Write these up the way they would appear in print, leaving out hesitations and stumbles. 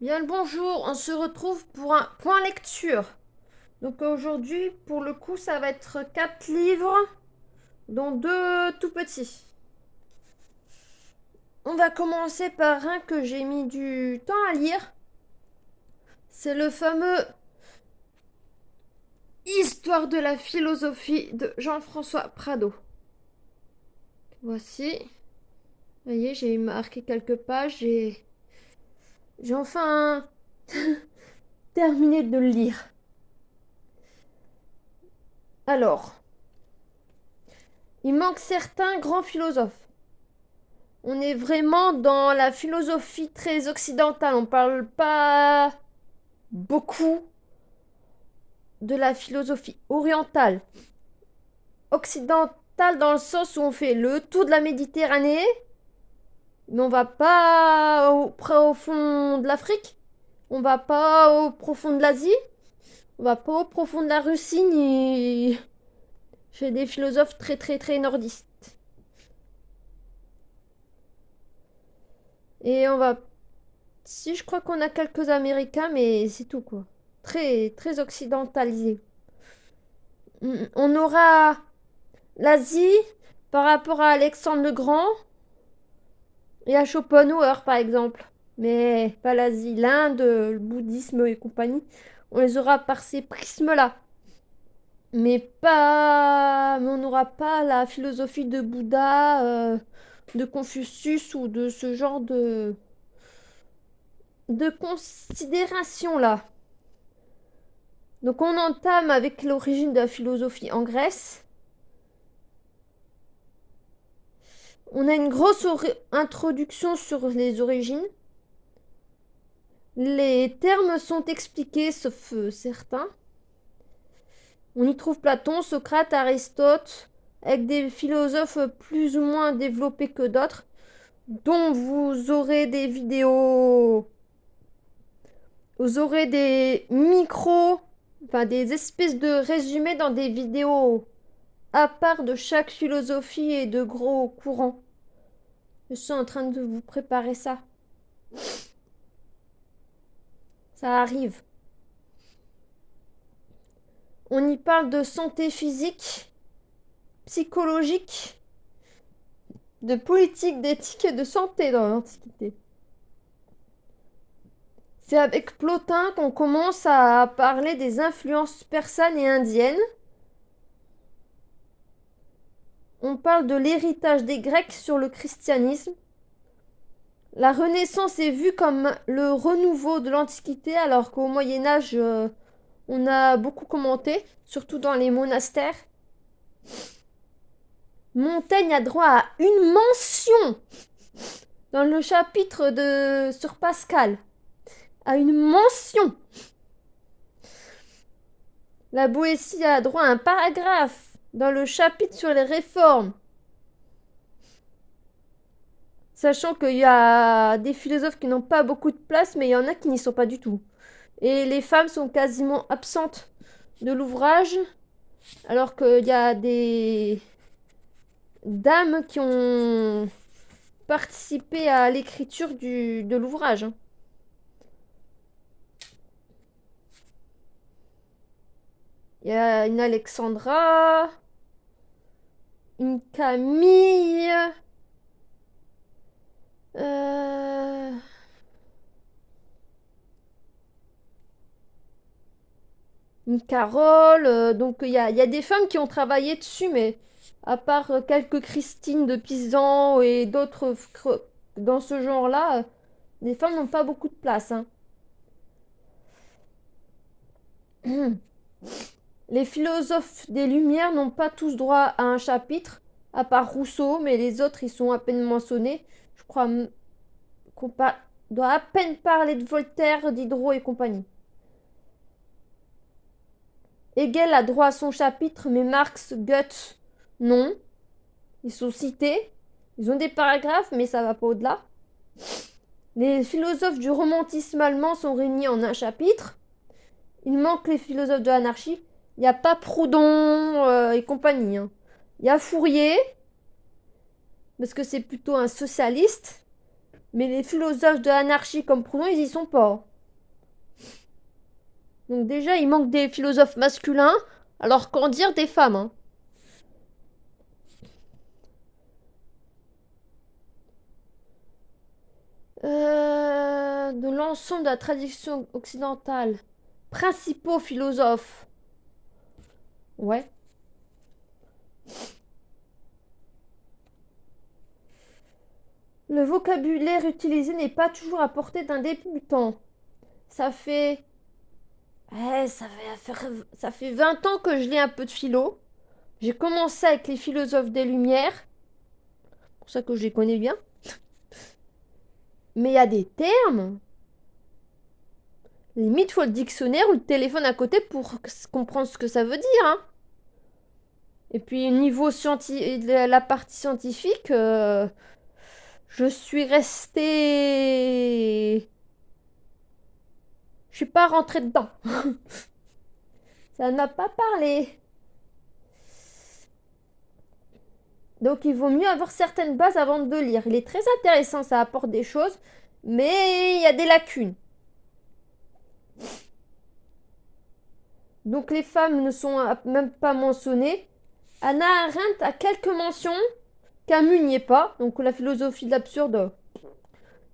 Bien le bonjour, on se retrouve pour un point lecture. Donc aujourd'hui, pour le coup, ça va être 4 livres, dont 2 tout petits. On va commencer par un que j'ai mis du temps à lire. C'est le fameux Histoire de la philosophie de Jean-François Prado. Voici. Vous voyez, j'ai marqué quelques pages. J'ai enfin terminé de le lire. Alors, il manque certains grands philosophes. On est vraiment dans la philosophie très occidentale. On parle pas beaucoup de la philosophie orientale. Occidentale dans le sens où on fait le tour de la Méditerranée, mais on va pas au profond de l'Afrique, on va pas au profond de l'Asie, on va pas au profond de la Russie ni chez des philosophes très très très nordistes. Et on va si je crois qu'on a quelques Américains, mais c'est tout quoi. Très très occidentalisé. On aura l'Asie par rapport à Alexandre le Grand et à Schopenhauer par exemple. Mais pas l'Asie, l'Inde, le bouddhisme et compagnie. On les aura par ces prismes-là. Mais on n'aura pas la philosophie de Bouddha, de Confucius ou de ce genre de considération là. Donc on entame avec l'origine de la philosophie en Grèce. On a une grosse introduction sur les origines. Les termes sont expliqués, sauf certains. On y trouve Platon, Socrate, Aristote, avec des philosophes plus ou moins développés que d'autres, dont vous aurez des vidéos. Vous aurez des micros, enfin des espèces de résumés dans des vidéos à part de chaque philosophie et de gros courants. Je suis en train de vous préparer ça. Ça arrive. On y parle de santé physique, psychologique, de politique, d'éthique et de santé dans l'Antiquité. C'est avec Plotin qu'on commence à parler des influences persanes et indiennes. On parle de l'héritage des Grecs sur le christianisme. La Renaissance est vue comme le renouveau de l'Antiquité, alors qu'au Moyen Âge, on a beaucoup commenté, surtout dans les monastères. Montaigne a droit à une mention dans le chapitre sur Pascal. À une mention. La Boétie a droit à un paragraphe dans le chapitre sur les réformes. Sachant qu'il y a des philosophes qui n'ont pas beaucoup de place, mais il y en a qui n'y sont pas du tout. Et les femmes sont quasiment absentes de l'ouvrage, alors qu'il y a des dames qui ont participé à l'écriture de l'ouvrage. Il y a une Alexandra, une Camille, une Carole. Donc il y a des femmes qui ont travaillé dessus, mais à part quelques Christine de Pisan et d'autres dans ce genre-là, les femmes n'ont pas beaucoup de place. Hein. Les philosophes des Lumières n'ont pas tous droit à un chapitre, à part Rousseau, mais les autres, ils sont à peine mentionnés. Je crois qu'on doit à peine parler de Voltaire, Diderot et compagnie. Hegel a droit à son chapitre, mais Marx, Goethe, non. Ils sont cités, ils ont des paragraphes, mais ça va pas au-delà. Les philosophes du romantisme allemand sont réunis en un chapitre. Il manque les philosophes de l'anarchie. Il n'y a pas Proudhon et compagnie. Hein. Il y a Fourier, parce que c'est plutôt un socialiste. Mais les philosophes de l'anarchie comme Proudhon, ils y sont pas. Donc déjà, il manque des philosophes masculins, alors qu'en dire des femmes, hein. De l'ensemble de la tradition occidentale. Principaux philosophes. Ouais. Le vocabulaire utilisé n'est pas toujours à portée d'un débutant. Ça fait... Ouais, ça fait 20 ans que je lis un peu de philo. J'ai commencé avec les philosophes des Lumières. C'est pour ça que je les connais bien. Mais il y a des termes. Limite, faut le dictionnaire ou le téléphone à côté pour comprendre ce que ça veut dire, hein. Et puis, niveau la partie scientifique, je suis restée... Je suis pas rentrée dedans. Ça n'a pas parlé. Donc, il vaut mieux avoir certaines bases avant de lire. Il est très intéressant, ça apporte des choses, mais il y a des lacunes. Donc, les femmes ne sont même pas mentionnées. Anna Arendt a quelques mentions. Camus n'y est pas. Donc, la philosophie de l'absurde.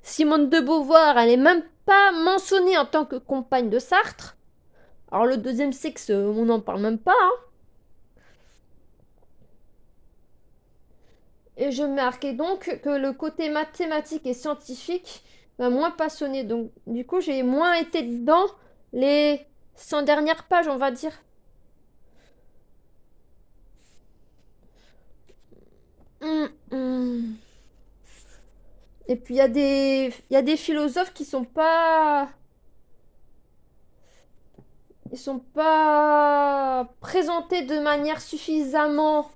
Simone de Beauvoir, elle n'est même pas mentionnée en tant que compagne de Sartre. Alors, le deuxième sexe, on n'en parle même pas, hein. Et je marquais donc que le côté mathématique et scientifique m'a moins passionné. Donc, du coup, j'ai moins été dans les 100 dernières pages, on va dire. Et puis, il y a des philosophes qui sont pas... Ils sont pas présentés de manière suffisamment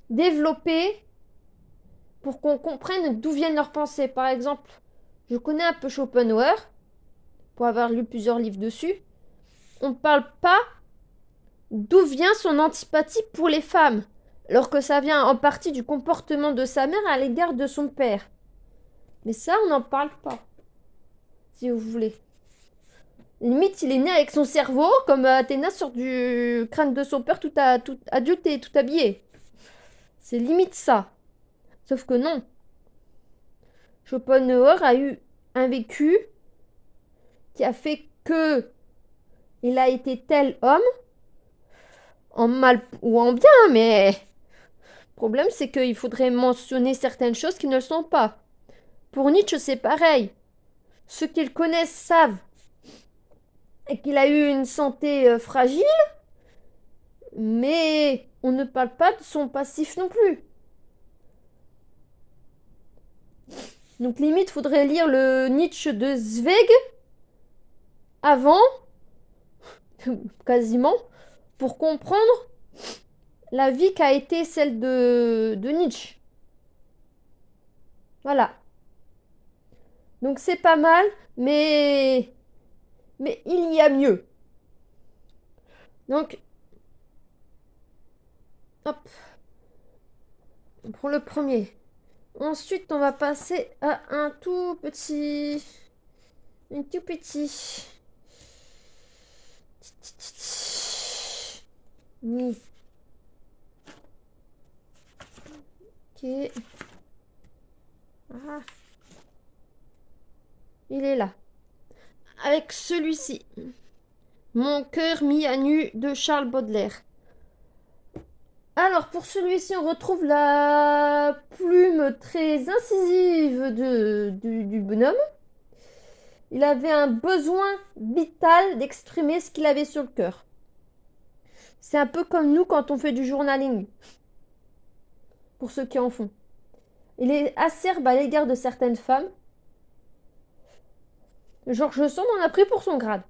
développée pour qu'on comprenne d'où viennent leurs pensées. Par exemple, je connais un peu Schopenhauer, pour avoir lu plusieurs livres dessus. On ne parle pas d'où vient son antipathie pour les femmes, alors que ça vient en partie du comportement de sa mère à l'égard de son père. Mais ça, on n'en parle pas, si vous voulez. Limite, il est né avec son cerveau, comme Athéna sur du crâne de son père, tout adulte et tout habillé. C'est limite ça. Sauf que non. Schopenhauer a eu un vécu qui a fait que il a été tel homme, en mal ou en bien, mais le problème c'est qu'il faudrait mentionner certaines choses qui ne le sont pas. Pour Nietzsche, c'est pareil. Ceux qui le connaissent savent et qu'il a eu une santé fragile, mais on ne parle pas de son passif non plus. Donc limite, faudrait lire le Nietzsche de Zweig avant, quasiment, pour comprendre la vie qu'a été celle de Nietzsche. Voilà. Donc c'est pas mal, mais il y a mieux. Donc, hop, pour le premier. Ensuite, on va passer à un tout petit. Un tout petit. Oui. Ok. Ah. Il est là. Avec celui-ci. Mon cœur mis à nu de Charles Baudelaire. Alors, pour celui-ci, on retrouve la plume très incisive du bonhomme. Il avait un besoin vital d'exprimer ce qu'il avait sur le cœur. C'est un peu comme nous quand on fait du journaling. Pour ceux qui en font. Il est acerbe à l'égard de certaines femmes. George Sand en a pris pour son grade.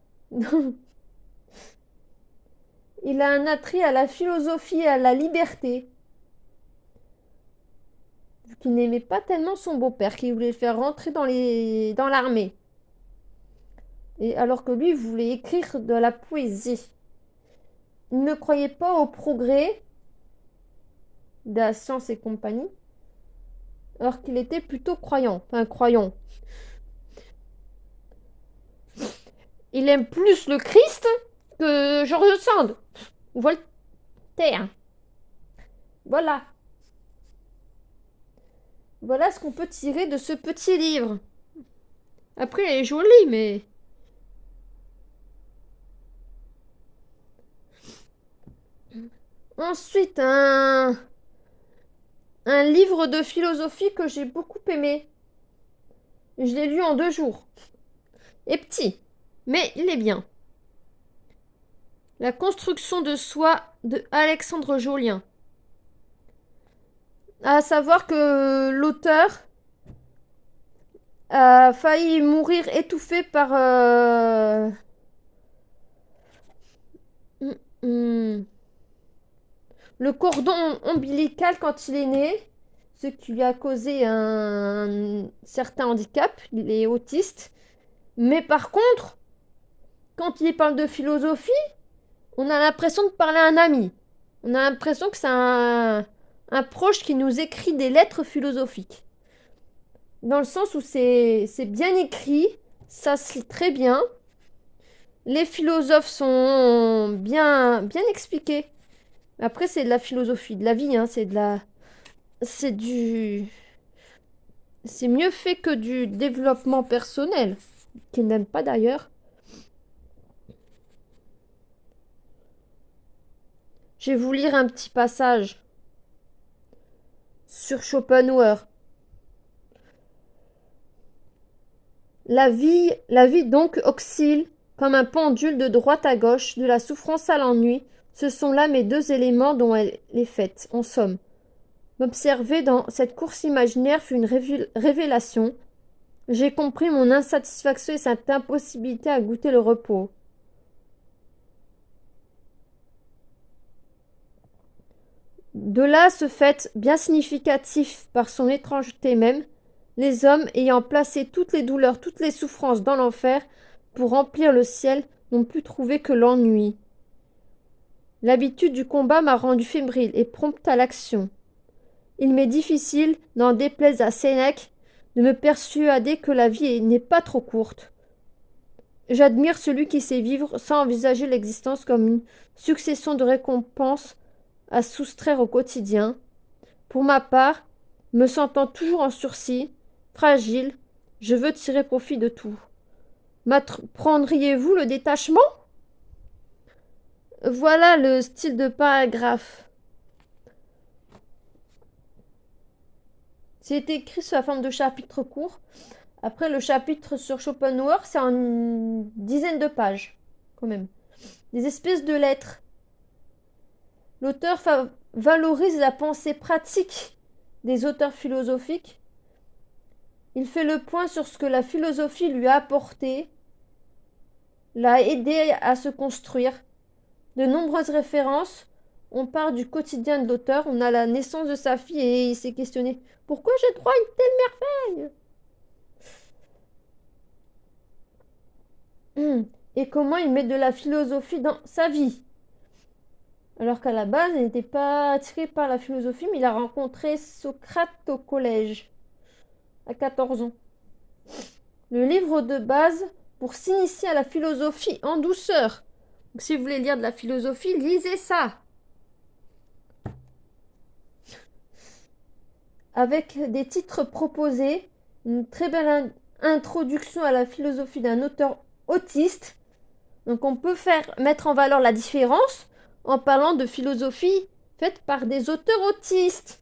Il a un attrait à la philosophie et à la liberté. Vu qu'il n'aimait pas tellement son beau-père, qui voulait le faire rentrer dans l'armée. Et alors que lui voulait écrire de la poésie. Il ne croyait pas au progrès de la science et compagnie, alors qu'il était plutôt croyant. Enfin, croyant. Il aime plus le Christ que George Sand ou Voltaire. Voilà. Voilà ce qu'on peut tirer de ce petit livre. Après, elle est jolie, mais... Ensuite, un livre de philosophie que j'ai beaucoup aimé. Je l'ai lu en 2 jours. Et petit, mais il est bien. La construction de soi de Alexandre Jolien. À savoir que l'auteur a failli mourir étouffé par le cordon ombilical quand il est né, ce qui lui a causé un certain handicap. Il est autiste. Mais par contre, quand il parle de philosophie, on a l'impression de parler à un ami. On a l'impression que c'est un proche qui nous écrit des lettres philosophiques. Dans le sens où c'est bien écrit, ça se lit très bien. Les philosophes sont bien expliqués. Après, c'est de la philosophie de la vie, hein, c'est mieux fait que du développement personnel, qu'ils n'aiment pas d'ailleurs. Je vais vous lire un petit passage sur Schopenhauer. La vie donc oscille comme un pendule de droite à gauche, de la souffrance à l'ennui. Ce sont là mes 2 éléments dont elle est faite, en somme. M'observer dans cette course imaginaire fut une révélation. J'ai compris mon insatisfaction et cette impossibilité à goûter le repos. De là ce fait, bien significatif par son étrangeté même, les hommes, ayant placé toutes les douleurs, toutes les souffrances dans l'enfer, pour remplir le ciel, n'ont pu trouver que l'ennui. L'habitude du combat m'a rendu fébrile et prompte à l'action. Il m'est difficile, n'en déplaise à Sénèque, de me persuader que la vie n'est pas trop courte. J'admire celui qui sait vivre sans envisager l'existence comme une succession de récompenses à soustraire au quotidien. Pour ma part, me sentant toujours en sursis, fragile, je veux tirer profit de tout. M'apprendriez-vous le détachement? Voilà le style de paragraphe. C'est écrit sous la forme de chapitres courts. Après, le chapitre sur Schopenhauer, c'est en une dizaine de pages, quand même. Des espèces de lettres. L'auteur valorise la pensée pratique des auteurs philosophiques. Il fait le point sur ce que la philosophie lui a apporté, l'a aidé à se construire. De nombreuses références. On part du quotidien de l'auteur, on a la naissance de sa fille et il s'est questionné « Pourquoi j'ai droit à une telle merveille ?» Et comment il met de la philosophie dans sa vie. Alors qu'à la base, il n'était pas attiré par la philosophie, mais il a rencontré Socrate au collège, à 14 ans. Le livre de base pour s'initier à la philosophie en douceur. Donc, si vous voulez lire de la philosophie, lisez ça. Avec des titres proposés, une très belle introduction à la philosophie d'un auteur autiste. Donc on peut mettre en valeur la différence en parlant de philosophie faite par des auteurs autistes.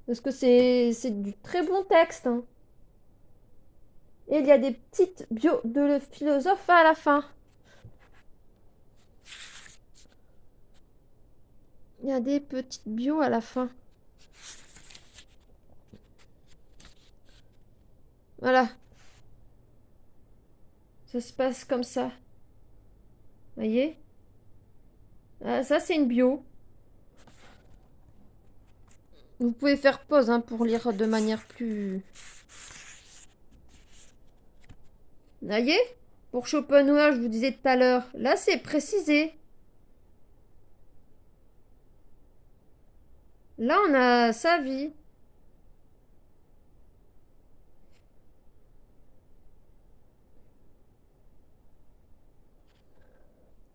Parce que c'est du très bon texte. Hein. Et il y a des petites bios de philosophes à la fin. Il y a des petites bios à la fin. Voilà. Ça se passe comme ça. Voyez? Ah, ça, c'est une bio. Vous pouvez faire pause hein, pour lire de manière plus... Voyez? Pour Schopenhauer, je vous disais tout à l'heure, là, c'est précisé. Là, on a sa vie.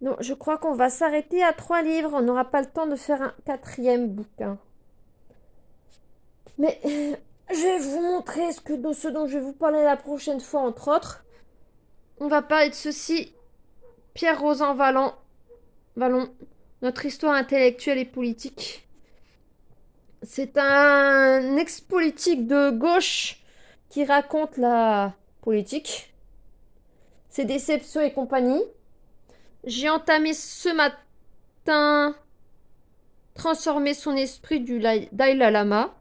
Non, je crois qu'on va s'arrêter à 3 livres. On n'aura pas le temps de faire un 4e bouquin. Mais je vais vous montrer ce dont je vais vous parler la prochaine fois, entre autres. On va parler de ceci. Pierre Rosan Vallon, notre histoire intellectuelle et politique. C'est un ex-politique de gauche qui raconte la politique, ses déceptions et compagnie. J'ai entamé ce matin transformer son esprit du Dalai Lama.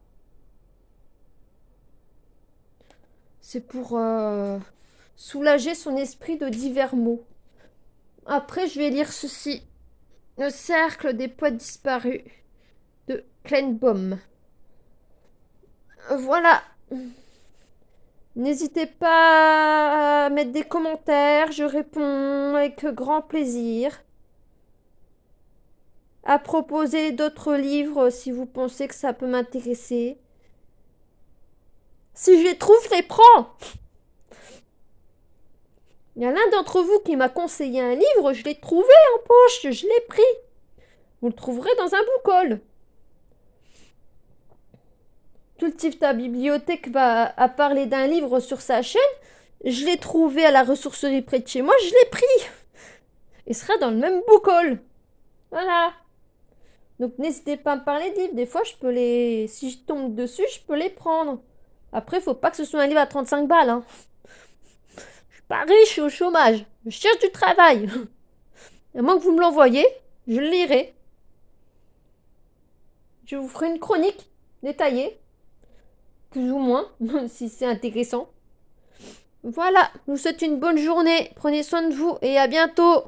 C'est pour soulager son esprit de divers maux. Après, je vais lire ceci. Le cercle des poètes disparus de Kleinbaum. Voilà. N'hésitez pas à mettre des commentaires, je réponds avec grand plaisir. À proposer d'autres livres si vous pensez que ça peut m'intéresser. Si je les trouve, je les prends. Il y a l'un d'entre vous qui m'a conseillé un livre, je l'ai trouvé en poche, je l'ai pris. Vous le trouverez dans un bookhaul. Cultive ta bibliothèque a parlé d'un livre sur sa chaîne. Je l'ai trouvé à la ressourcerie près de chez moi, je l'ai pris. Il sera dans le même bookhaul. Voilà. Donc n'hésitez pas à me parler de livres. Des fois, si je tombe dessus, je peux les prendre. Après, faut pas que ce soit un livre à 35 balles. Hein. Je suis pas riche, je suis au chômage. Je cherche du travail. À moins que vous me l'envoyez, je le lirai. Je vous ferai une chronique détaillée. Plus ou moins, si c'est intéressant. Voilà, je vous souhaite une bonne journée. Prenez soin de vous et à bientôt.